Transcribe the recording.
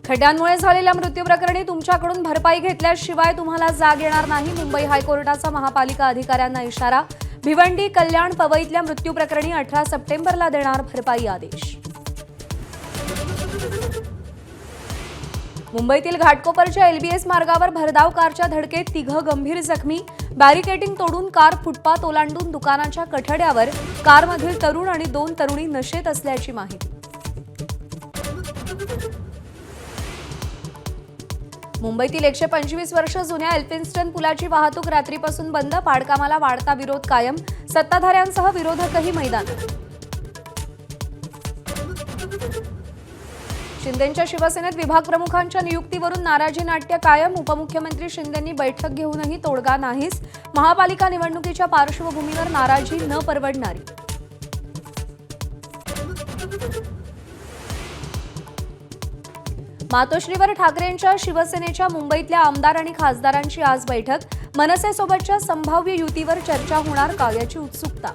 खड्ड्यांमुळे झालेल्या मृत्यूप्रकरणी तुमच्याकडून भरपाई घेतल्याशिवाय तुम्हाला जाग येणार नाही. मुंबई हायकोर्टाचा महापालिका अधिकाऱ्यांना इशारा. भिवंडी, कल्याण, पवईतल्या मृत्यूप्रकरणी 18 सप्टेंबरला देणार भरपाई आदेश. मुंबईतील घाटकोपरच्या LBS मार्गावर भरधाव कारच्या धडकेत 3 गंभीर जखमी. बॅरिकेडिंग तोडून कार फुटपाथ ओलांडून दुकानाच्या कठड्यावर. कारमधील तरुण आणि 2 तरुणी नशेत असल्याची माहिती. मुंबईतील 125 वर्ष जुन्या एल्फिन्स्टन पुलाची वाहतूक रात्रीपासून बंद. पाडकामाला वाढता विरोध कायम. सत्ताधाऱ्यांसह विरोधकही मैदानात. शिंदेंच्या शिवसेनेत विभाग प्रमुखांच्या नियुक्तीवरून नाराजी नाट्य कायम. उपमुख्यमंत्री शिंदेंनी बैठक घेऊनही तोडगा नाहीच. महापालिका निवडणुकीच्या पार्श्वभूमीवर नाराजी न परवडणारी. मातोश्रीवर ठाकरेंच्या शिवसेनेच्या मुंबईतल्या आमदार आणि खासदारांची आज बैठक. मनसेसोबतच्या संभाव्य युतीवर चर्चा होणार का याची उत्सुकता.